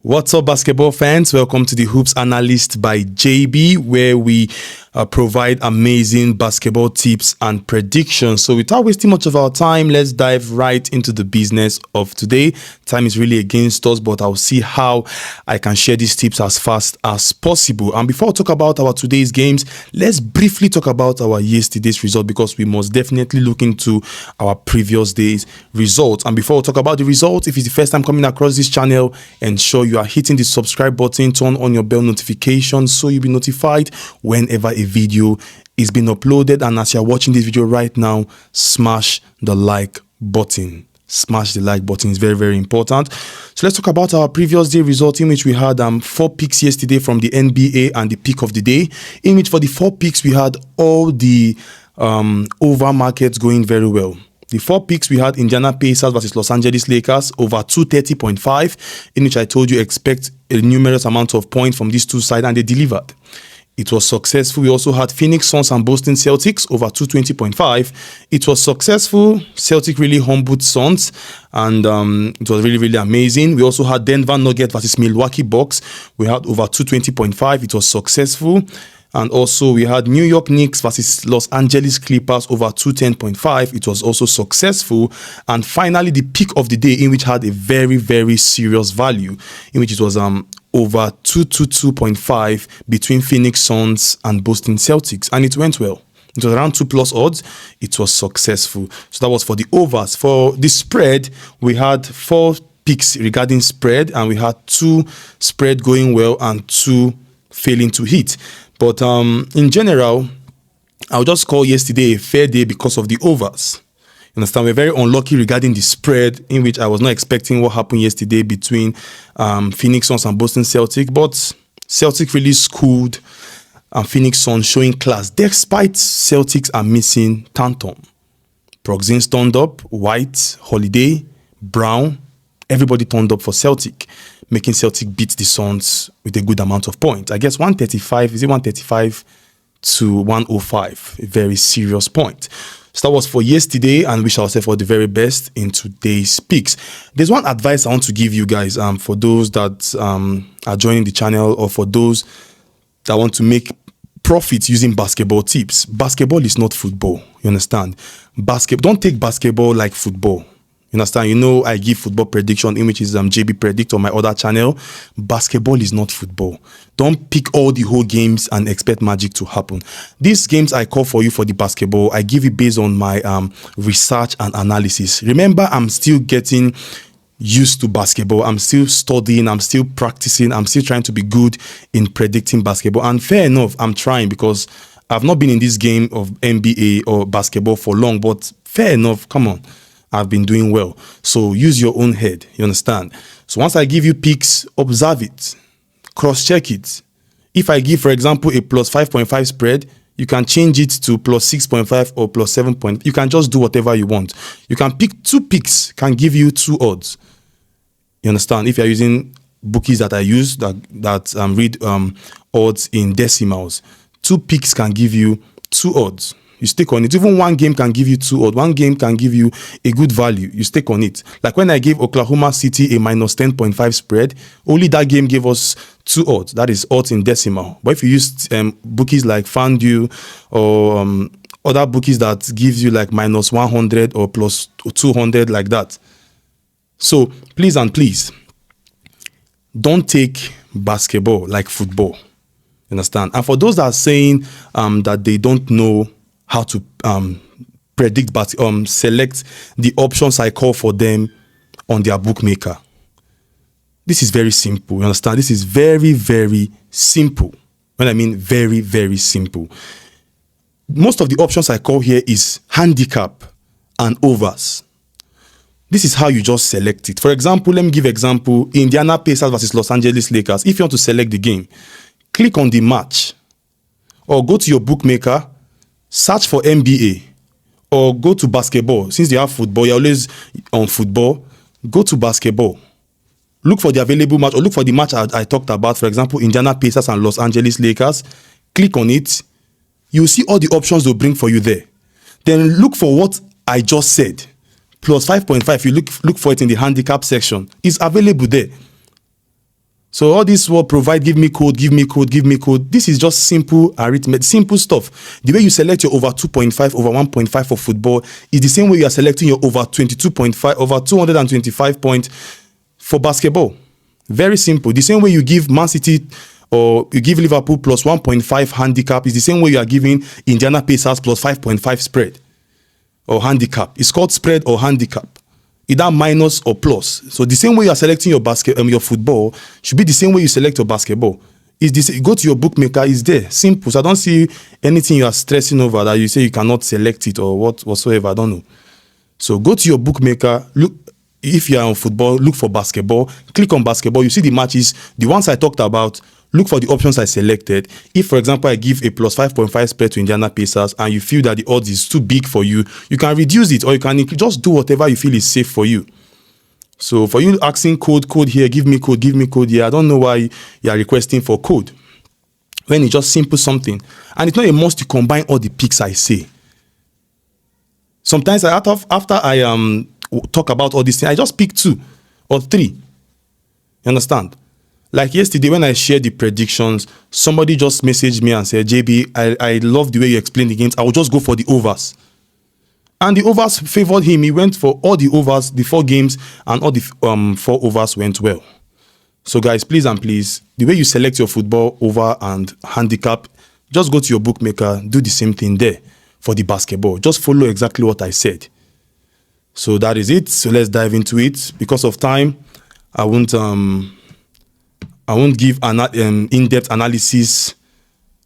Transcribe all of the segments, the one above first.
What's up, basketball fans? Welcome to the Hoops Analyst by JB, where we provide amazing basketball tips and predictions. So without wasting much of our time, let's dive right into the business of today. Time is really against us, but I'll see how I can share these tips as fast as possible. And before I talk about our today's games, let's briefly talk about our yesterday's result, because we must definitely look into our previous day's results. And before I talk about the results, if it's the first time coming across this channel, ensure you are hitting the subscribe button, turn on your bell notifications so you'll be notified whenever a video is being uploaded. And as you're watching this video right now, smash the like button. Smash the like button is very, very important. So let's talk about our previous day result, in which we had 4 picks yesterday from the NBA and the pick of the day, in which for the 4 picks we had all the over markets going very well. The 4 picks we had: Indiana Pacers versus Los Angeles Lakers over 230.5, in which I told you expect a numerous amount of points from these two sides, and they delivered. It was successful. We also had Phoenix Suns and Boston Celtics over 220.5. It was successful. Celtic really humbled Suns, and it was really, really amazing. We also had Denver Nuggets versus Milwaukee Bucks. We had over 220.5. It was successful. And also we had New York Knicks versus Los Angeles Clippers over 210.5. It was also successful. And finally, the pick of the day, in which had a very, very serious value, in which it was over 222.5 between Phoenix Suns and Boston Celtics. And it went well. It was around 2+ odds. It was successful. So that was for the overs. For the spread, we had 4 picks regarding spread, and we had 2 spread going well and 2 failing to hit. But in general, I'll just call yesterday a fair day because of the overs. You understand? We're very unlucky regarding the spread, in which I was not expecting what happened yesterday between Phoenix Suns and Boston Celtics. But Celtic really schooled Phoenix Suns, showing class. Despite Celtics are missing Tantum, Proxins turned up, White, Holiday, Brown, everybody turned up for Celtic, making Celtic beat the Suns with a good amount of points. I guess 135 to 105, a very serious point. So that was for yesterday, and we shall say for the very best in today's picks. There's one advice I want to give you guys, for those that are joining the channel, or for those that want to make profits using basketball tips. Basketball is not football. You understand? Don't take basketball like football. You understand? You know, I give football prediction, in which is JB Predict on my other channel. Basketball is not football. Don't pick all the whole games and expect magic to happen. These games I call for you for the basketball, I give it based on my research and analysis. Remember, I'm still getting used to basketball. I'm still studying. I'm still practicing. I'm still trying to be good in predicting basketball. And fair enough, I'm trying, because I've not been in this game of NBA or basketball for long. But fair enough, come on. I've been doing well. So use your own head. You understand? So once I give you picks, observe it, cross-check it. If I give, for example, a +5.5 spread, you can change it to +6.5 or +7. You can just do whatever you want. You can pick 2 picks, can give you 2 odds. You understand? If you're using bookies that I use that read odds in decimals, 2 picks can give you 2 odds. You stick on it. Even one game can give you 2 odds. One game can give you a good value. You stick on it. Like when I gave Oklahoma City a -10.5 spread, only that game gave us 2 odds. That is odds in decimal. But if you use bookies like FanDuel or other bookies that gives you like -100 or +200, like that. So please and please, don't take basketball like football. You understand? And for those that are saying that they don't know how to predict, but select the options I call for them on their bookmaker. This is very simple. You understand? This is very, very simple. When I mean very, very simple. Most of the options I call here is handicap and overs. This is how you just select it. For example, let me give example: Indiana Pacers versus Los Angeles Lakers. If you want to select the game, click on the match, or go to your bookmaker, search for NBA, or go to basketball. Since you have football, you're always on football. Go to basketball. Look for the available match, or look for the match I talked about. For example, Indiana Pacers and Los Angeles Lakers. Click on it. You'll see all the options they'll bring for you there. Then look for what I just said. Plus 5.5, you look for it in the handicap section. It's available there. So all this will provide, give me code, give me code, give me code. This is just simple arithmetic, simple stuff. The way you select your over 2.5, over 1.5 for football is the same way you are selecting your over 22.5, over 225 points for basketball. Very simple. The same way you give Man City or you give Liverpool plus 1.5 handicap is the same way you are giving Indiana Pacers plus 5.5 spread or handicap. It's called spread or handicap. Either minus or plus. So the same way you are selecting your football should be the same way you select your basketball. Is this, go to your bookmaker, is there. Simple. So I don't see anything you are stressing over that you say you cannot select it or whatsoever. I don't know. So go to your bookmaker, look. If you are on football, look for basketball. Click on basketball. You see the matches, the ones I talked about. Look for the options I selected. If, for example, I give a plus 5.5 spread to Indiana Pacers and you feel that the odds is too big for you, you can reduce it or you can just do whatever you feel is safe for you. So for you asking code here, give me code here, I don't know why you are requesting for code when it's just simple something. And it's not a must to combine all the picks I say. Sometimes after I talk about all these things, I just pick 2 or 3. You understand? Like yesterday when I shared the predictions, somebody just messaged me and said, JB, I love the way you explain the games. I will just go for the overs. And the overs favored him. He went for all the overs, the 4 games, and all the 4 overs went well. So guys, please and please, the way you select your football over and handicap, just go to your bookmaker, do the same thing there for the basketball. Just follow exactly what I said. So that is it. So let's dive into it. Because of time, I won't give an in-depth analysis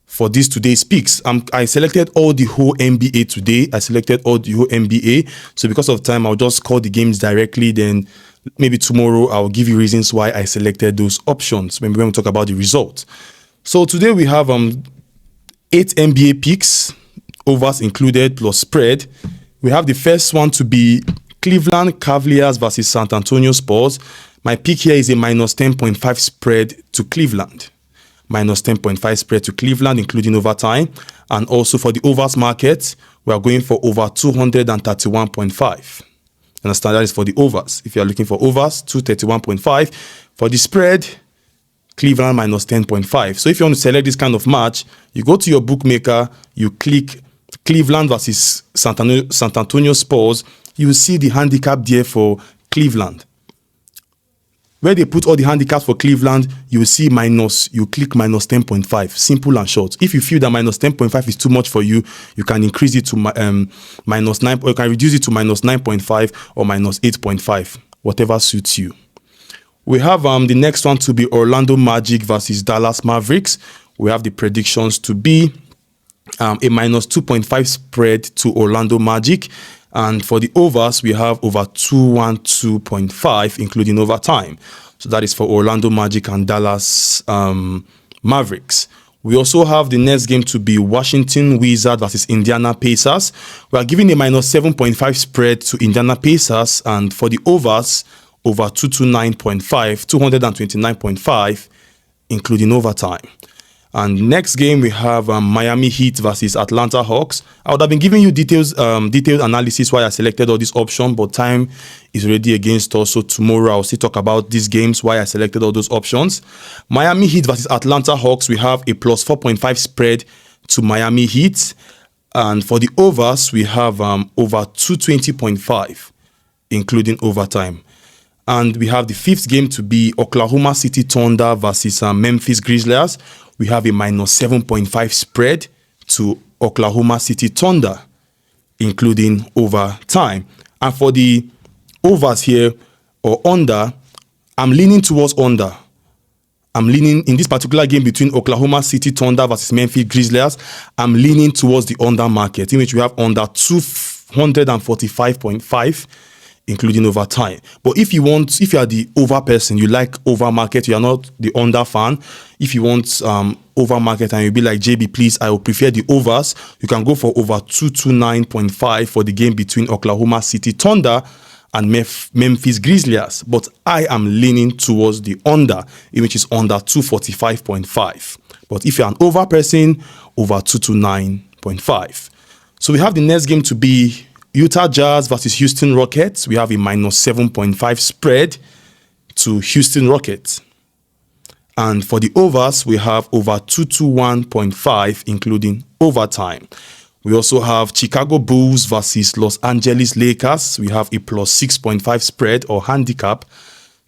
for this today's picks. I selected all the whole NBA today. I selected all the whole NBA. So because of time, I'll just call the games directly. Then maybe tomorrow, I'll give you reasons why I selected those options when we talk about the result. So today we have 8 NBA picks, overs included, plus spread. We have the first one to be Cleveland Cavaliers versus San Antonio Spurs. My pick here is a minus 10.5 spread to Cleveland. Minus 10.5 spread to Cleveland, including overtime. And also for the overs market, we are going for over 231.5. Understand, that is for the overs. If you are looking for overs, 231.5. For the spread, Cleveland minus 10.5. So if you want to select this kind of match, you go to your bookmaker, you click Cleveland versus San Antonio Spurs. You will see the handicap there for Cleveland. Where they put all the handicaps for Cleveland, you will see minus, you click minus 10.5. Simple and short. If you feel that minus 10.5 is too much for you, you can increase it to minus 9, or you can reduce it to minus 9.5 or minus 8.5, whatever suits you. We have the next one to be Orlando Magic versus Dallas Mavericks. We have the predictions to be a minus 2.5 spread to Orlando Magic. And for the overs, we have over 212.5, including overtime. So that is for Orlando Magic and Dallas Mavericks. We also have the next game to be Washington Wizards versus Indiana Pacers. We are giving a minus 7.5 spread to Indiana Pacers. And for the overs, over 229.5, including overtime. And next game, we have Miami Heat versus Atlanta Hawks. I would have been giving you detailed analysis why I selected all these options, but time is already against us. So tomorrow, I'll still talk about these games, why I selected all those options. Miami Heat versus Atlanta Hawks, we have a plus 4.5 spread to Miami Heat. And for the overs, we have over 220.5, including overtime. And we have the fifth game to be Oklahoma City Thunder versus Memphis Grizzlies. We have a minus 7.5 spread to Oklahoma City Thunder, including overtime. And for the overs here, or under, I'm leaning towards under. I'm leaning in this particular game between Oklahoma City Thunder versus Memphis Grizzlies. I'm leaning towards the under market, in which we have under 245.5, including overtime. But if you are the over person, you like over market, you are not the under fan. If you want over market and you'll be like, JB, please, I will prefer the overs, you can go for over 229.5 for the game between Oklahoma City Thunder and Memphis Grizzlies. But I am leaning towards the under, which is under 245.5. But if you're an over person, over 229.5. So we have the next game to be Utah Jazz versus Houston Rockets. We have a minus 7.5 spread to Houston Rockets. And for the overs, we have over 221.5, including overtime. We also have Chicago Bulls versus Los Angeles Lakers. We have a plus 6.5 spread or handicap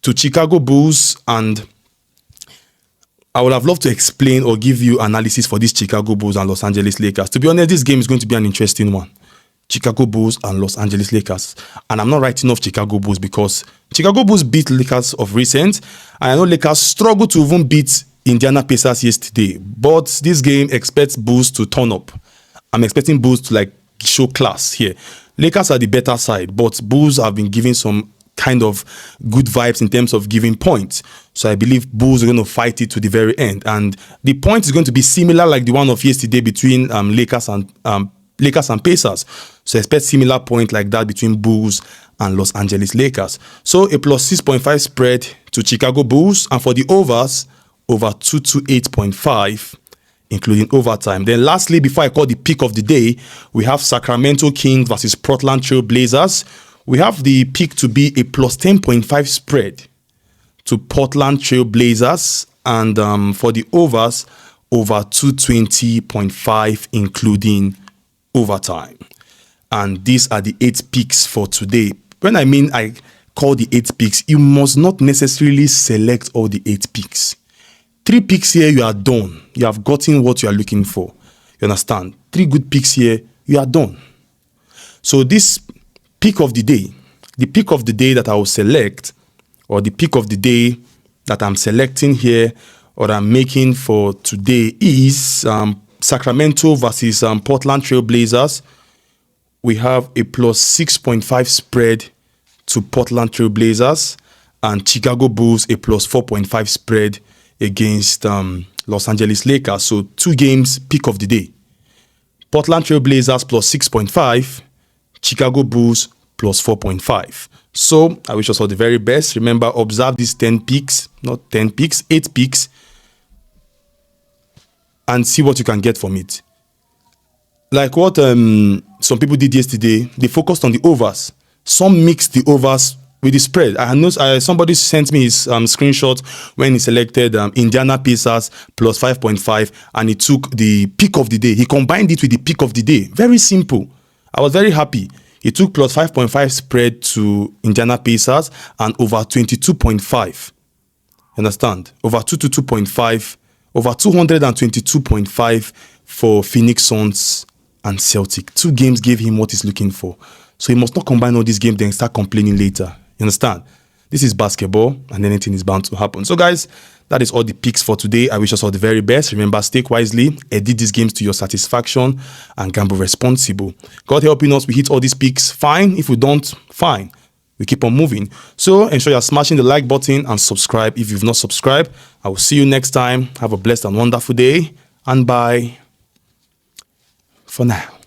to Chicago Bulls. And I would have loved to explain or give you analysis for these Chicago Bulls and Los Angeles Lakers. To be honest, this game is going to be an interesting one. Chicago Bulls and Los Angeles Lakers. And I'm not writing off Chicago Bulls because Chicago Bulls beat Lakers of recent. And I know Lakers struggled to even beat Indiana Pacers yesterday. But this game expects Bulls to turn up. I'm expecting Bulls to like show class here. Lakers are the better side, but Bulls have been giving some kind of good vibes in terms of giving points. So I believe Bulls are going to fight it to the very end. And the point is going to be similar like the one of yesterday between Lakers and Pacers. So expect similar point like that between Bulls and Los Angeles Lakers. So a plus 6.5 spread to Chicago Bulls. And for the overs, over 228.5, including overtime. Then lastly, before I call the pick of the day, we have Sacramento Kings versus Portland Trail Blazers. We have the pick to be a plus 10.5 spread to Portland Trail Blazers. And for the overs, over 220.5, including overtime. And these are the 8 picks for today. When I mean I call the 8 picks, you must not necessarily select all the 8 picks. 3 picks here, you are done. You have gotten what you are looking for. You understand? 3 good picks here, you are done. So this pick of the day, the pick of the day that I will select, or the pick of the day that I'm selecting here, or I'm making for today is Sacramento versus Portland Trail Blazers. We have a plus 6.5 spread to Portland Trail Blazers, and Chicago Bulls a plus 4.5 spread against Los Angeles Lakers. So 2 games, pick of the day. Portland Trail Blazers plus 6.5, Chicago Bulls plus 4.5. So I wish us all the very best. Remember, observe these 10 picks, not 10 picks, 8 picks, and see what you can get from it. Like what some people did yesterday, they focused on the overs. Some mixed the overs with the spread. I know somebody sent me his screenshot when he selected Indiana Pacers plus 5.5, and he took the pick of the day. He combined it with the pick of the day. Very simple. I was very happy. He took plus 5.5 spread to Indiana Pacers and over 22.5. Understand? Over 222.5, over 222.5 for Phoenix Suns and Celtic. 2 games gave him what he's looking for. So he must not combine all these games then start complaining later. You understand? This is basketball and anything is bound to happen. So guys, that is all the picks for today. I wish us all the very best. Remember, stake wisely, edit these games to your satisfaction, and gamble responsible. God helping us, we hit all these picks. Fine. If we don't, fine. We keep on moving. So ensure you're smashing the like button and subscribe if you've not subscribed. I will see you next time. Have a blessed and wonderful day. And bye for now.